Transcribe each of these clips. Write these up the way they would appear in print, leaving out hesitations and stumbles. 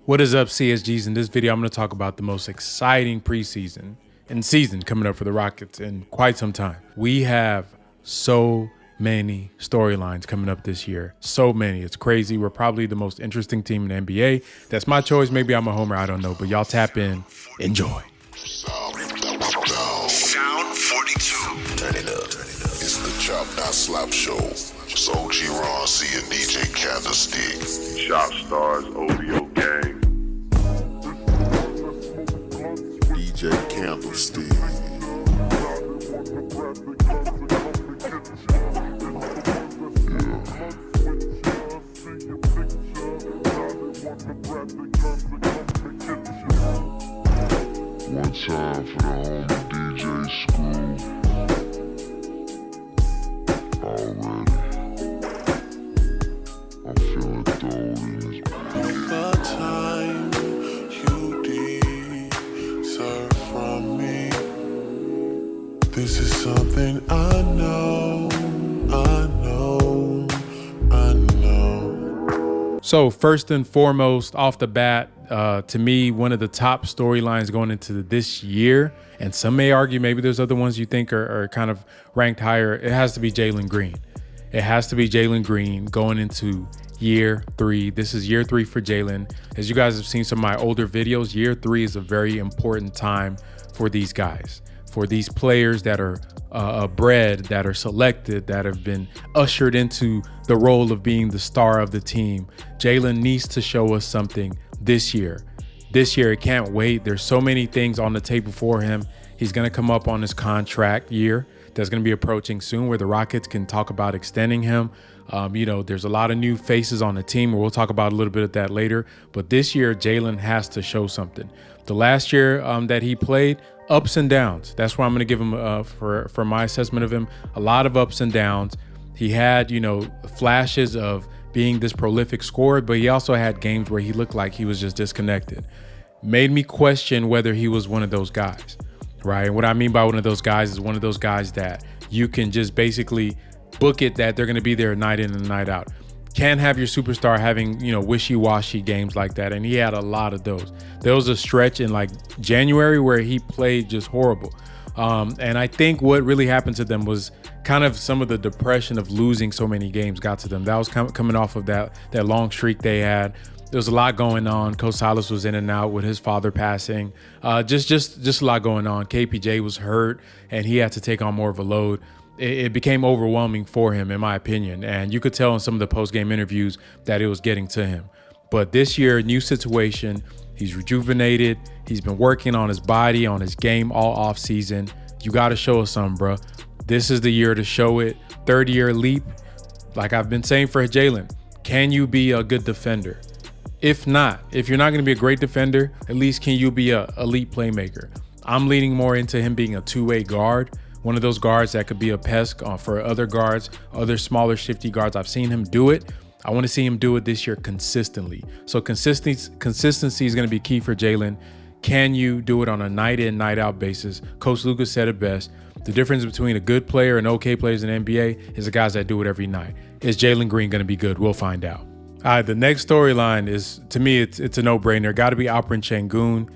What is up, CSGs? In this video, I'm going to talk about the most exciting preseason and season coming up for the Rockets in quite some time. We have so many storylines coming up this year. So many. It's crazy. We're probably the most interesting team in the NBA. That's my choice. Maybe I'm a homer. I don't know. But y'all tap in. Enjoy. Sound 42. Turn it up. It's the Chop Not Slap Show. It's OG Ron C and DJ Candlestick. Shop Stars OVO Gang. DJ Candlestick. One time for the homie DJ Screw. Already. I'm feeling thrown in this. The time you deserve from me. This is something I know. So first and foremost, off the bat, to me, one of the top storylines going into this year, and some may argue maybe there's other ones you think are kind of ranked higher, it has to be Jaylen Green. It has to be Jaylen Green going into year 3. This is year 3 for Jaylen. As you guys have seen some of my older videos, year 3 is a very important time for these guys, for these players that are bred, that are selected, that have been ushered into the role of being the star of the team. Jaylen needs to show us something this year. This year, it can't wait. There's so many things on the table for him. He's going to come up on his contract year that's going to be approaching soon, where the Rockets can talk about extending him. There's a lot of new faces on the team, and we'll talk about a little bit of that later. But this year, Jaylen has to show something. The last year that he played, ups and downs. That's why I'm going to give him, for my assessment of him, a lot of ups and downs. He had, flashes of being this prolific scorer, but he also had games where he looked like he was just disconnected. Made me question whether he was one of those guys, right? And what I mean by one of those guys is one of those guys that you can just basically book it that they're going to be there night in and night out. Can't have your superstar having, wishy-washy games like that. And he had a lot of those. There was a stretch in like January where he played just horrible. And I think what really happened to them was kind of some of the depression of losing so many games got to them. That was coming off of that long streak they had. There was a lot going on. Coach Silas was in and out with his father passing. Just a lot going on. KPJ was hurt and he had to take on more of a load. It became overwhelming for him, in my opinion. And you could tell in some of the post-game interviews that it was getting to him. But this year, new situation. He's rejuvenated. He's been working on his body, on his game all off season. You got to show us something, bro. This is the year to show it. Third-year leap. Like I've been saying for Jaylen, can you be a good defender? If not, if you're not going to be a great defender, at least can you be an elite playmaker? I'm leaning more into him being a two-way guard. One of those guards that could be a pest for other guards, other smaller, shifty guards. I've seen him do it. I want to see him do it this year consistently. So consistency is going to be key for Jaylen. Can you do it on a night in, night out basis? Coach Lucas said it best. The difference between a good player and okay players in the NBA is the guys that do it every night. Is Jaylen Green going to be good? We'll find out. All right, the next storyline is, to me, it's a no-brainer. Got to be Alperen Sengun.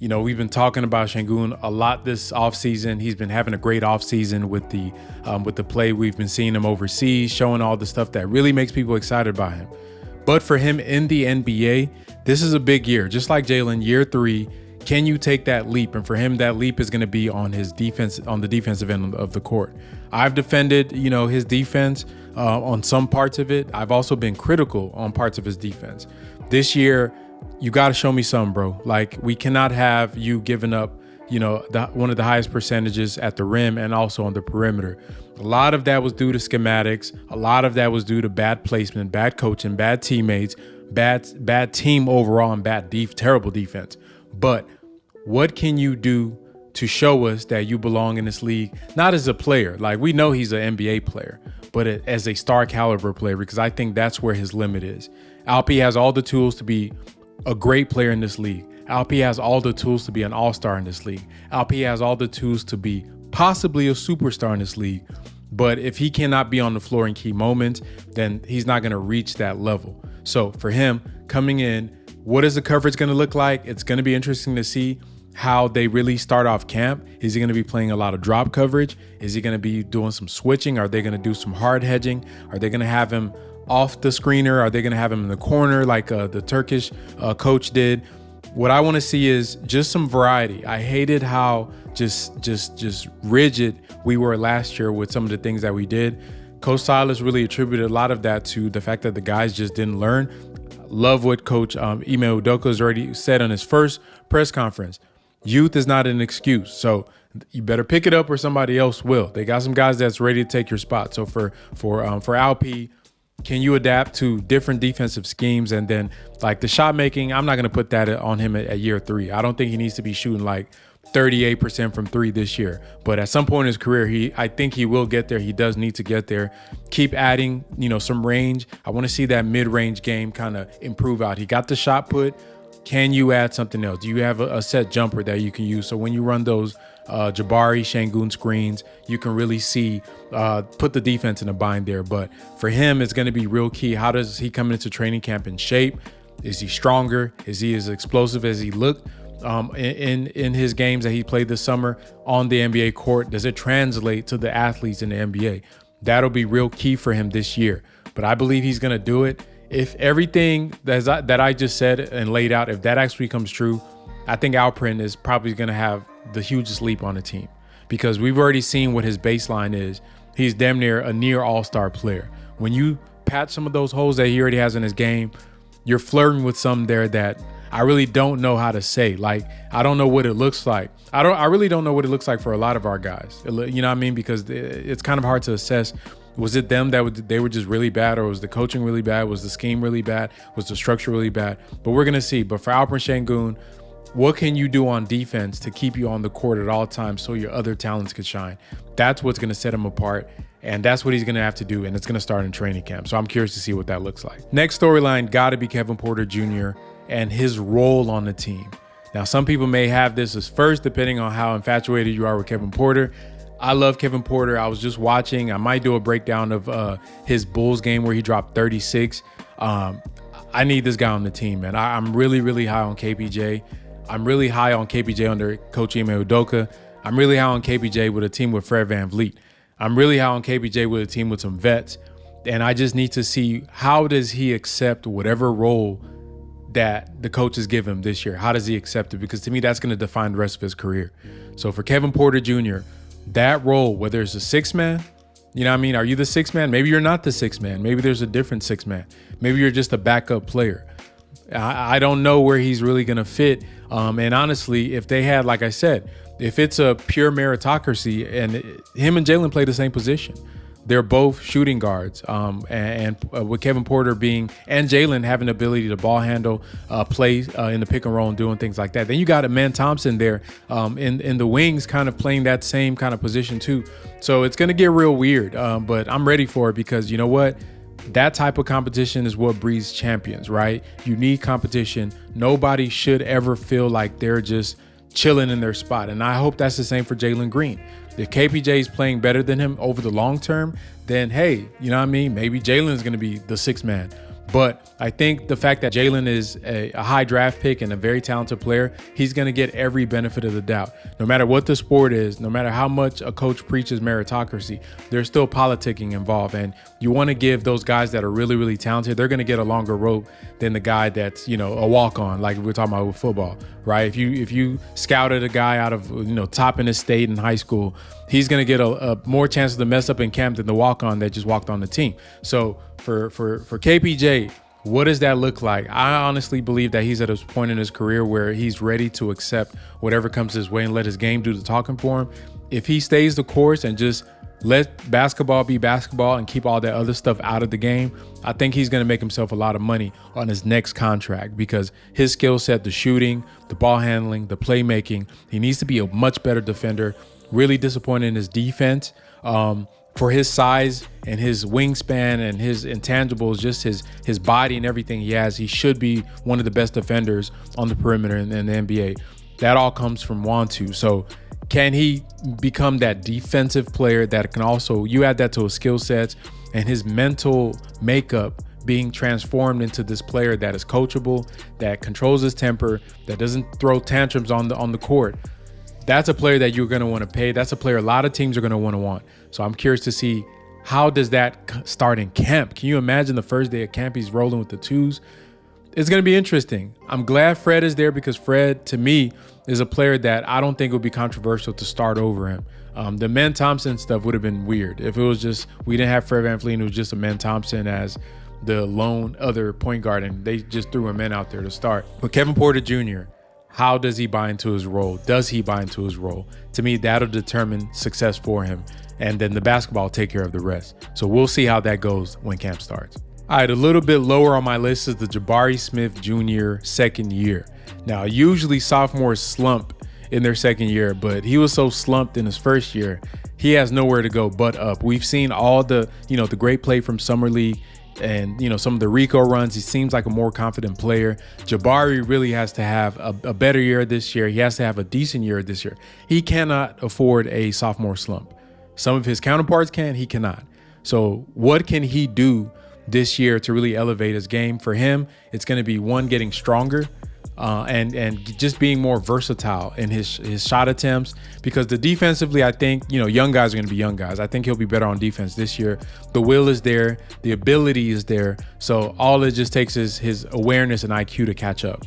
We've been talking about Sengun a lot this offseason. He's been having a great offseason with the play. We've been seeing him overseas, showing all the stuff that really makes people excited about him. But for him in the NBA, this is a big year. Just like Jaylen, year 3, can you take that leap? And for him, that leap is going to be on his defense, on the defensive end of the court. I've defended, his defense on some parts of it. I've also been critical on parts of his defense. This year, you got to show me something, bro. Like, we cannot have you giving up, one of the highest percentages at the rim and also on the perimeter. A lot of that was due to schematics. A lot of that was due to bad placement, bad coaching, bad teammates, bad team overall, and terrible defense. But what can you do to show us that you belong in this league? Not as a player. Like, we know he's an NBA player, but as a star caliber player, because I think that's where his limit is. Alpy has all the tools to be a great player in this league. Alpy has all the tools to be an all-star in this league. Alpy has all the tools to be possibly a superstar in this league. But if he cannot be on the floor in key moments, then he's not going to reach that level. So for him coming in, What is the coverage going to look like? It's going to be interesting to see how they really start off camp. Is he going to be playing a lot of drop coverage? Is he going to be doing some switching? Are they going to do some hard hedging? Are they going to have him off the screener? Are they going to have him in the corner like the Turkish coach did? What I want to see is just some variety. I hated how just rigid we were last year with some of the things that we did. Coach Silas really attributed a lot of that to the fact that the guys just didn't learn. Love what Coach Ime Udoka has already said on his first press conference. Youth is not an excuse. So you better pick it up or somebody else will. They got some guys that's ready to take your spot. So for Alp, can you adapt to different defensive schemes? And then like the shot making, I'm not going to put that on him at year 3. I don't think he needs to be shooting like 38% from 3 this year. But at some point in his career, I think he will get there. He does need to get there. Keep adding, some range. I want to see that mid-range game kind of improve out. He got the shot put. Can you add something else? Do you have a set jumper that you can use? So when you run those Jabari Sengun screens, you can really see, put the defense in a bind there. But for him, it's going to be real key. How does he come into training camp in shape? Is he stronger? Is he as explosive as he looked in his games that he played this summer on the NBA court? Does it translate to the athletes in the NBA? That'll be real key for him this year. But I believe he's going to do it. If everything that I just said and laid out, if that actually comes true, I think Alperen is probably going to have the hugest leap on the team, because we've already seen what his baseline is. He's damn near a near all-star player. When you patch some of those holes that he already has in his game, you're flirting with some there that I really don't know how to say. Like, I don't know what it looks like. I really don't know what it looks like for a lot of our guys. You know what I mean? Because it's kind of hard to assess. Was it them they were just really bad, or was the coaching really bad? Was the scheme really bad? Was the structure really bad? But we're going to see. But for Alperen Sengun, what can you do on defense to keep you on the court at all times so your other talents could shine? That's what's going to set him apart. And that's what he's going to have to do. And it's going to start in training camp. So I'm curious to see what that looks like. Next storyline got to be Kevin Porter Jr. and his role on the team. Now, some people may have this as first, depending on how infatuated you are with Kevin Porter. I love Kevin Porter. I was just watching. I might do a breakdown of his Bulls game where he dropped 36. I need this guy on the team, man. I'm really, really high on KPJ. I'm really high on KPJ under Coach Ime Udoka. I'm really high on KPJ with a team with Fred VanVleet. I'm really high on KPJ with a team with some vets. And I just need to see, how does he accept whatever role that the coaches give him this year? How does he accept it? Because to me, that's going to define the rest of his career. So for Kevin Porter Jr., that role, whether it's a 6-man, you know what I mean? Are you the 6-man? Maybe you're not the 6-man. Maybe there's a different 6-man. Maybe you're just a backup player. I don't know where he's really going to fit. And honestly, if they had, like I said, if it's a pure meritocracy, and him and Jaylen play the same position, they're both shooting guards, and with Kevin Porter and Jaylen having the ability to ball handle, play in the pick and roll and doing things like that. Then you got Amen Thompson there in the wings, kind of playing that same kind of position too. So it's going to get real weird, but I'm ready for it, because you know what? That type of competition is what breeds champions, right? You need competition. Nobody should ever feel like they're just chilling in their spot. And I hope that's the same for Jaylen Green. If KPJ is playing better than him over the long term, then hey, you know what I mean? Maybe Jaylen is going to be the 6-man. But I think the fact that Jaylen is a high draft pick and a very talented player, he's going to get every benefit of the doubt. No matter what the sport is, no matter how much a coach preaches meritocracy, there's still politicking involved. And you want to give those guys that are really, really talented, they're going to get a longer rope than the guy that's, a walk-on, like we're talking about with football, right? If you scouted a guy out of, top in his state in high school, he's going to get a more chances to mess up in camp than the walk-on that just walked on the team. So for KPJ, what does that look like? I honestly believe that he's at a point in his career where he's ready to accept whatever comes his way and let his game do the talking for him. If he stays the course and just let basketball be basketball and keep all that other stuff out of the game, I think he's going to make himself a lot of money on his next contract, because his skill set, the shooting, the ball handling, the playmaking, he needs to be a much better defender. Really disappointed in his defense. For his size and his wingspan and his intangibles, just his body and everything he has, he should be one of the best defenders on the perimeter in the NBA. That all comes from want-to. So can he become that defensive player that can also, you add that to his skill sets and his mental makeup being transformed into this player that is coachable, that controls his temper, that doesn't throw tantrums on the court. That's a player that you're going to want to pay. That's a player a lot of teams are going to want. So I'm curious to see, how does that start in camp? Can you imagine the first day of camp he's rolling with the twos? It's going to be interesting. I'm glad Fred is there, because Fred, to me, is a player that I don't think would be controversial to start over him. The Men Thompson stuff would have been weird. If it was just, we didn't have Fred VanVleet, it was just a Men Thompson as the lone other point guard, and they just threw a man out there to start. But Kevin Porter Jr., how does he buy into his role? Does he buy into his role? To me, that'll determine success for him. And then the basketball will take care of the rest. So we'll see how that goes when camp starts. All right, a little bit lower on my list is the Jabari Smith Jr. second year. Now, usually sophomores slump in their second year, but he was so slumped in his first year, he has nowhere to go but up. We've seen all the great play from Summer League and, some of the Rico runs. He seems like a more confident player. Jabari really has to have a better year this year. He has to have a decent year this year. He cannot afford a sophomore slump. Some of his counterparts can, he cannot. So what can he do this year to really elevate his game? For him, it's going to be one, getting stronger, and just being more versatile in his shot attempts, because defensively, I think, young guys are going to be young guys. I think he'll be better on defense this year. The will is there, the ability is there. So all it just takes is his awareness and IQ to catch up.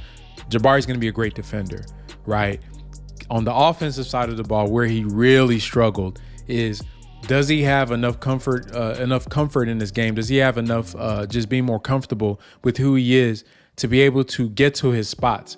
Jabari's going to be a great defender, right? On the offensive side of the ball, where he really struggled is, does he have enough comfort in his game? Does he have enough just being more comfortable with who he is to be able to get to his spots?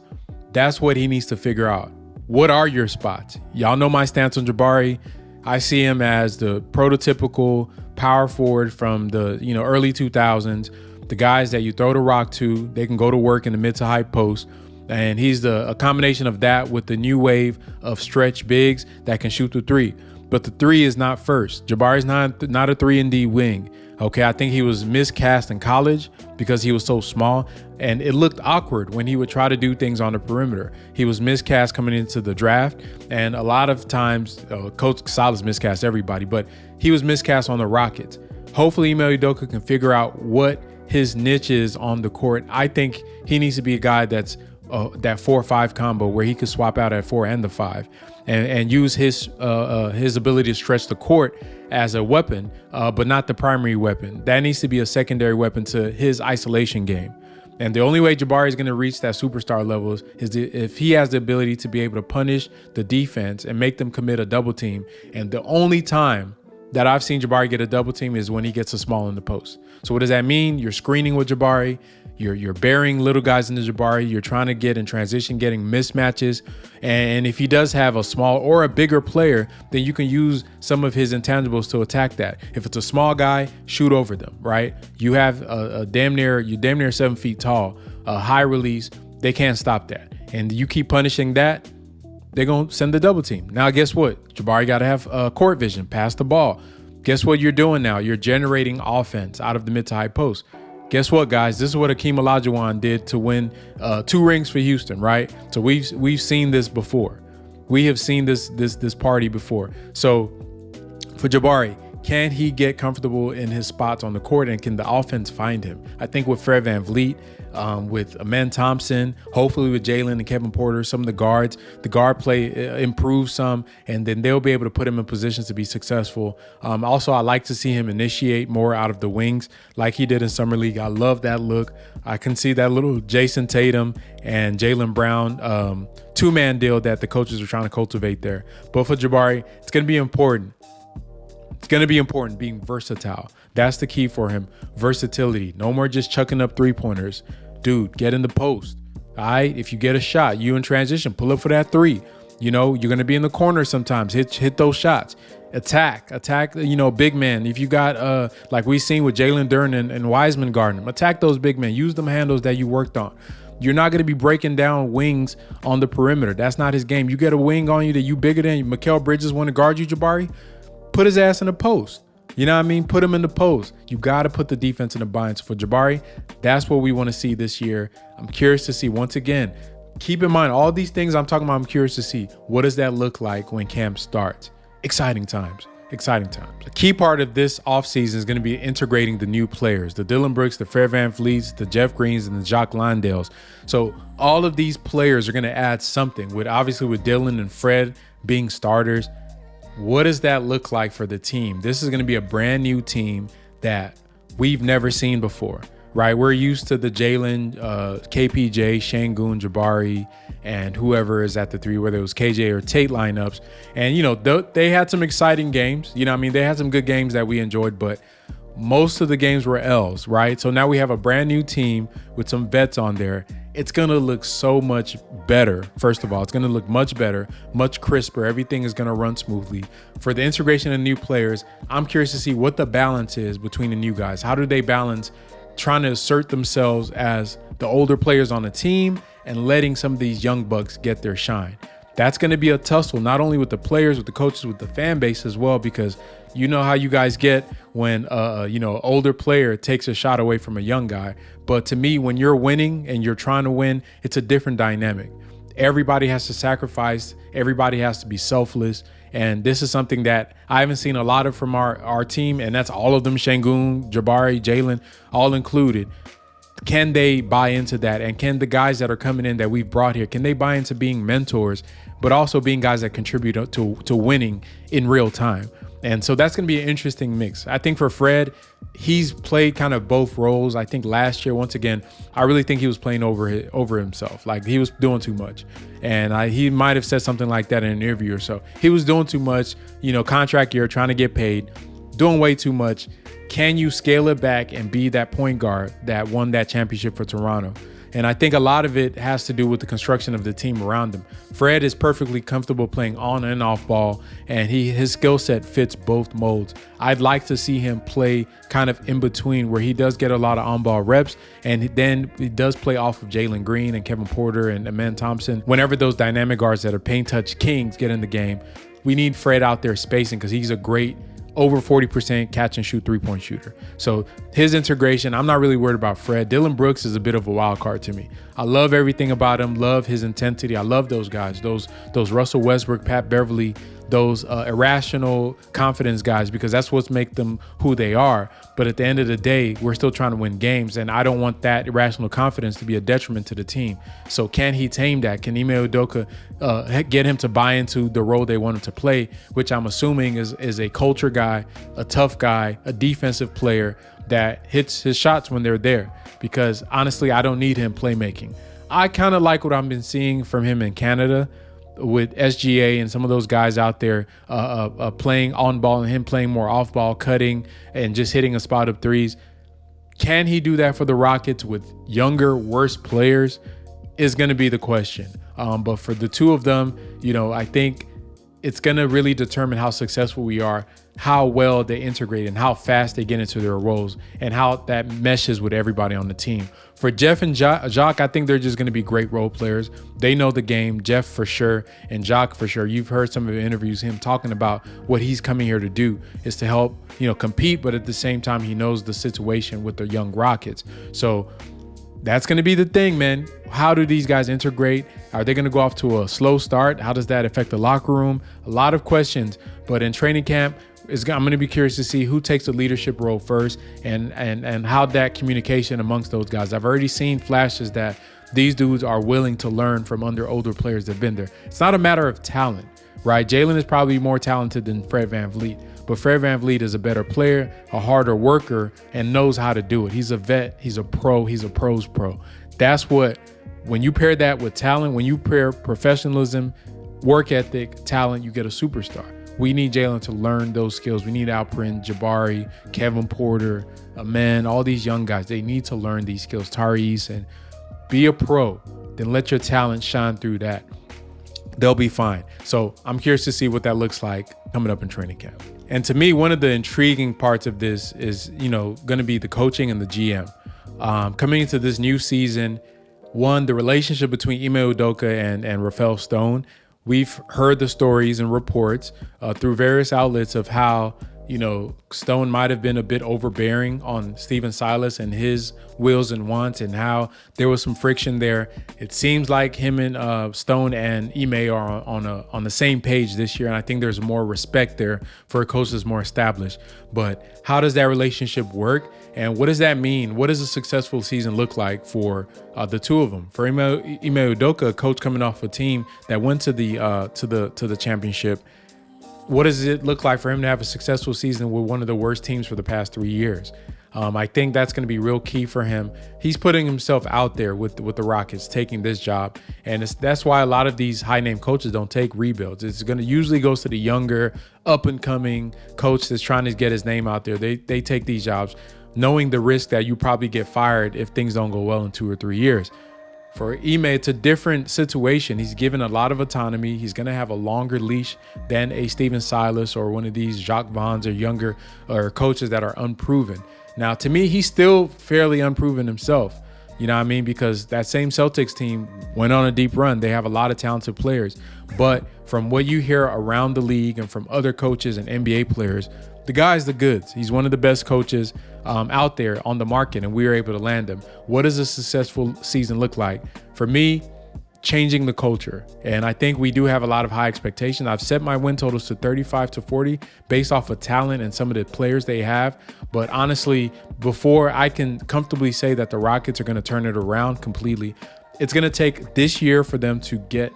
That's what he needs to figure out. What are your spots? Y'all know my stance on Jabari. I see him as the prototypical power forward from the early 2000s, the guys that you throw the rock to, they can go to work in the mid to high post. And he's a combination of that with the new wave of stretch bigs that can shoot the three. But the three is not first. Jabari's not a 3-and-D wing. Okay, I think he was miscast in college because he was so small, and it looked awkward when he would try to do things on the perimeter. He was miscast coming into the draft, and a lot of times, Coach Casales miscast everybody, but he was miscast on the Rockets. Hopefully, Ime Udoka can figure out what his niche is on the court. I think he needs to be a guy that's that 4-5 combo where he could swap out at 4 and the 5, and use his ability to stretch the court as a weapon, but not the primary weapon. That needs to be a secondary weapon to his isolation game. And the only way Jabari is going to reach that superstar level is if he has the ability to be able to punish the defense and make them commit a double team. And the only time that I've seen Jabari get a double team is when he gets a small in the post. So what does that mean? You're screening with Jabari. You're burying little guys into Jabari. You're trying to get in transition, getting mismatches. And if he does have a small or a bigger player, then you can use some of his intangibles to attack that. If it's a small guy, shoot over them, right? You have you're damn near 7 feet tall, a high release. They can't stop that. And you keep punishing that, they're going to send the double team. Now, guess what? Jabari got to have court vision, pass the ball. Guess what you're doing now? You're generating offense out of the mid to high post. Guess what, guys? This is what Akeem Olajuwon did to win 2 rings for Houston, right? So we've seen this before. We have seen this party before. So for Jabari, can he get comfortable in his spots on the court, and can the offense find him? I think with Fred VanVleet, with Amen Thompson, hopefully with Jaylen and Kevin Porter, some of the guard play improves some, and then they'll be able to put him in positions to be successful. Also, I like to see him initiate more out of the wings like he did in Summer League. I love that look. I can see that little Jason Tatum and Jaylen Brown 2-man deal that the coaches are trying to cultivate there. But for Jabari, it's going to be important. It's going to be important being versatile. That's the key for him. Versatility. No more just chucking up 3-pointers. Dude, get in the post. All right? If you get a shot, you in transition, pull up for that 3. You're going to be in the corner sometimes. Hit those shots. Attack, big man. If you got, like we've seen with Jalen Duren and Wiseman guarding him, attack those big men. Use them handles that you worked on. You're not going to be breaking down wings on the perimeter. That's not his game. You get a wing on you that you bigger than. Mikal Bridges want to guard you, Jabari. Put his ass in the post. You know what I mean? Put him in the post. You got to put the defense in the bind. So for Jabari, that's what we want to see this year. I'm curious to see, once again, keep in mind all these things I'm talking about. I'm curious to see, what does that look like when camp starts? Exciting times. exciting times. A key part of this offseason is going to be integrating the new players, the Dillon Brooks, the Fred VanVleets, the Jeff Greens, and the Jock Landales. So all of these players are going to add something, with Dillon and Fred being starters. What does that look like for the team? This is going to be a brand new team that we've never seen before, right? We're used to the Jaylen, KPJ, Sengun, Jabari, and whoever is at the three, whether it was KJ or Tate lineups. And, they had some exciting games. They had some good games that we enjoyed, but most of the games were L's, right? So now we have a brand new team with some vets on there. It's going to look so much better. First of all, it's going to look much better, much crisper. Everything is going to run smoothly. For the integration of new players, I'm curious to see what the balance is between the new guys. How do they balance trying to assert themselves as the older players on the team and letting some of these young bucks get their shine? That's going to be a tussle, not only with the players, with the coaches, with the fan base as well, because you know how you guys get when an older player takes a shot away from a young guy. But to me, when you're winning and you're trying to win, it's a different dynamic. Everybody has to sacrifice. Everybody has to be selfless. And this is something that I haven't seen a lot of from our team, and that's all of them, Sengun, Jabari, Jaylen, all included. Can they buy into that? And can the guys that are coming in that we've brought here, can they buy into being mentors, but also being guys that contribute to winning in real time? And so that's going to be an interesting mix. I think for Fred, he's played kind of both roles. I think last year, once again, I really think he was playing over himself. Like, he was doing too much. And he might have said something like that in an interview or so. He was doing too much, contract year, trying to get paid, doing way too much. Can you scale it back and be that point guard that won that championship for Toronto? And I think a lot of it has to do with the construction of the team around him. Fred is perfectly comfortable playing on and off ball, and his skill set fits both modes. I'd like to see him play kind of in between, where he does get a lot of on-ball reps, and then he does play off of Jaylen Green and Kevin Porter and Amen Thompson. Whenever those dynamic guards that are paint touch kings get in the game, we need Fred out there spacing, because he's a great over 40% catch and shoot three-point shooter. So his integration, I'm not really worried about Fred. Dillon Brooks is a bit of a wild card to me. I love everything about him, love his intensity. I love those guys, those Russell Westbrook, Pat Beverly, those irrational confidence guys, because that's what's make them who they are. But at the end of the day, we're still trying to win games, and I don't want that irrational confidence to be a detriment to the team. So can he tame that? Can Ime Udoka get him to buy into the role they want him to play, which I'm assuming is a culture guy, a tough guy, a defensive player that hits his shots when they're there? Because honestly, I don't need him playmaking. I kind of like what I've been seeing from him in Canada, with SGA and some of those guys out there playing on ball, and him playing more off ball, cutting and just hitting a spot up threes. Can he do that for the Rockets with younger, worse players is going to be the question. But for the two of them, I think it's going to really determine how successful we are, how well they integrate, and how fast they get into their roles, and how that meshes with everybody on the team. For Jeff and Jacques, I think they're just going to be great role players. They know the game, Jeff for sure, and Jacques for sure. You've heard some of the interviews, him talking about what he's coming here to do is to help, compete, but at the same time, he knows the situation with the young Rockets. So that's going to be the thing, man. How do these guys integrate? Are they going to go off to a slow start? How does that affect the locker room? A lot of questions. But in training camp, I'm going to be curious to see who takes the leadership role first, and how that communication amongst those guys. I've already seen flashes that these dudes are willing to learn from older players that have been there. It's not a matter of talent, right? Jaylen is probably more talented than Fred VanVleet, but Fred VanVleet is a better player, a harder worker, and knows how to do it. He's a vet. He's a pro. He's a pro's pro. That's what, when you pair that with talent, when you pair professionalism, work ethic, talent, you get a superstar. We need Jaylen to learn those skills. We need Alperen, Jabari, Kevin Porter, Amen, all these young guys. They need to learn these skills. Tyrese, and be a pro. Then let your talent shine through that. They'll be fine. So I'm curious to see what that looks like coming up in training camp. And to me, one of the intriguing parts of this is, going to be the coaching and the GM. Coming into this new season, the relationship between Ime Udoka and Rafael Stone. We've heard the stories and reports through various outlets of how Stone might have been a bit overbearing on Stephen Silas and his wills and wants, and how there was some friction there. It seems like him and Stone and Ime are on the same page this year, and I think there's more respect there for a coach that's more established. But how does that relationship work, and what does that mean? What does a successful season look like for the two of them? For Ime Udoka, a coach coming off a team that went to the championship, what does it look like for him to have a successful season with one of the worst teams for the past 3 years? I think that's going to be real key for him. He's putting himself out there with the Rockets, taking this job. And that's why a lot of these high-name coaches don't take rebuilds. It's going to usually goes to the younger, up-and-coming coach that's trying to get his name out there. They take these jobs knowing the risk that you probably get fired if things don't go well in 2 or 3 years. For Ime, it's a different situation. He's given a lot of autonomy. He's going to have a longer leash than a Stephen Silas or one of these Jacques Vaughns or younger or coaches that are unproven. Now, to me, he's still fairly unproven himself. You know what I mean? Because that same Celtics team went on a deep run. They have a lot of talented players. But from what you hear around the league and from other coaches and NBA players, the guy's the goods. He's one of the best coaches out there on the market, and we were able to land him. What does a successful season look like? For me, changing the culture. And I think we do have a lot of high expectations. I've set my win totals to 35 to 40 based off of talent and some of the players they have. But honestly, before I can comfortably say that the Rockets are going to turn it around completely, it's going to take this year for them to get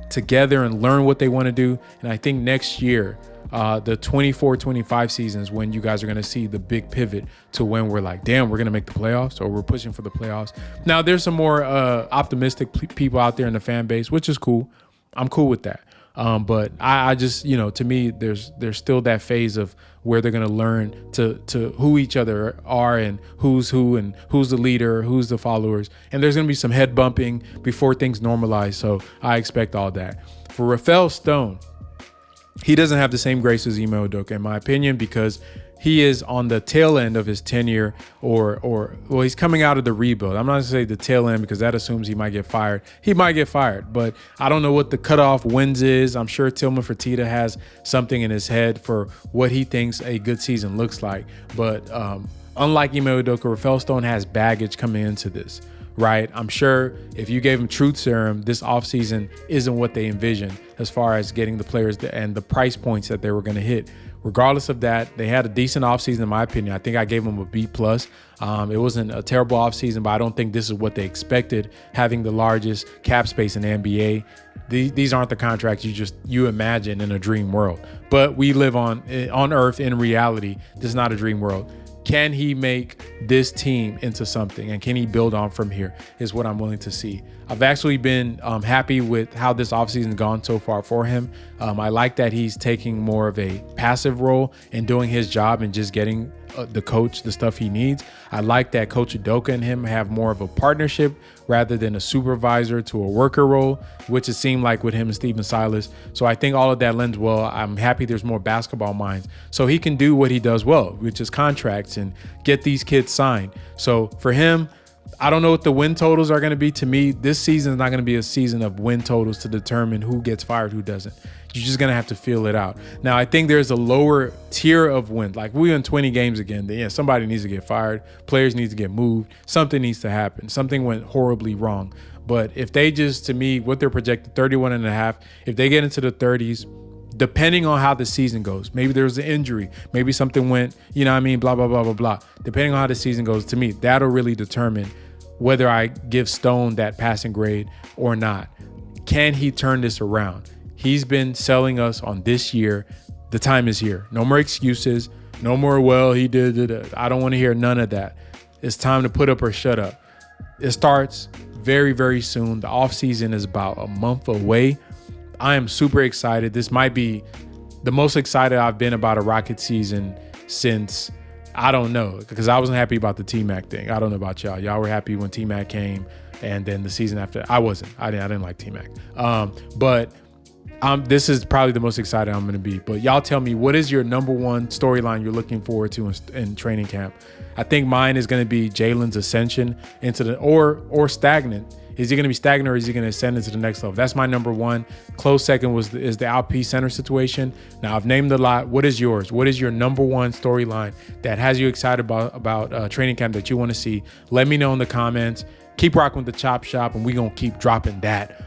together and learn what they want to do. And I think next year, the 24-25 seasons, when you guys are going to see the big pivot to when we're like, damn, we're going to make the playoffs, or we're pushing for the playoffs. Now, there's some more optimistic people out there in the fan base, which is cool. I'm cool with that. But I just, to me, there's still that phase of where they're going to learn to who each other are and who's who and who's the leader, who's the followers. And there's going to be some head bumping before things normalize. So I expect all that. For Rafael Stone, he doesn't have the same grace as Ime Udoka, in my opinion, because he is on the tail end of his tenure, or he's coming out of the rebuild. I'm not going to say the tail end because that assumes he might get fired. He might get fired, but I don't know what the cutoff wins is. I'm sure Tillman Fertitta has something in his head for what he thinks a good season looks like. But unlike Ime Udoka, Rafael Stone has baggage coming into this. Right? I'm sure if you gave them truth serum, this offseason isn't what they envisioned as far as getting the players and the price points that they were going to hit. Regardless of that, they had a decent offseason, in my opinion. I think I gave them a B+. It wasn't a terrible offseason, but I don't think this is what they expected, having the largest cap space in the NBA. These aren't the contracts you imagine in a dream world. But we live on Earth in reality. This is not a dream world. Can he make this team into something, and can he build on from here is what I'm willing to see. I've actually been happy with how this offseason has gone so far for him. I like that he's taking more of a passive role and doing his job and just getting the coach the stuff he needs. I like that Coach Udoka and him have more of a partnership rather than a supervisor to a worker role, which it seemed like with him and Stephen Silas. So I think all of that lends well. I'm happy there's more basketball minds. So he can do what he does well, which is contracts and get these kids signed. So for him, I don't know what the win totals are going to be. To me, this season is not going to be a season of win totals to determine who gets fired, who doesn't. You're just going to have to feel it out. Now, I think there's a lower tier of wins. Like, we win 20 games again. Yeah, somebody needs to get fired. Players need to get moved. Something needs to happen. Something went horribly wrong. But if they just, to me, what they're projected, 31.5, if they get into the 30s, depending on how the season goes, maybe there was an injury, maybe something went, blah, blah, blah, blah, blah. Depending on how the season goes, to me, that'll really determine whether I give Stone that passing grade or not. Can he turn this around? He's been selling us on this year. The time is here. No more excuses. No more, well, he did. I don't want to hear none of that. It's time to put up or shut up. It starts very, very soon. The offseason is about a month away. I am super excited. This might be the most excited I've been about a Rocket season since, I don't know, because I wasn't happy about the T-Mac thing. I don't know about y'all. Y'all were happy when T-Mac came, and then the season after, I wasn't. I didn't like T-Mac. But this is probably the most excited I'm going to be. But y'all tell me, what is your number one storyline you're looking forward to in training camp? I think mine is going to be Jaylen's ascension into or stagnant Is he going to be stagnant or is he going to ascend into the next level? That's my number one. Close second is the Alp center situation. Now, I've named a lot. What is yours? What is your number one storyline that has you excited about training camp that you want to see? Let me know in the comments. Keep rocking with the Chop Shop, and we're going to keep dropping that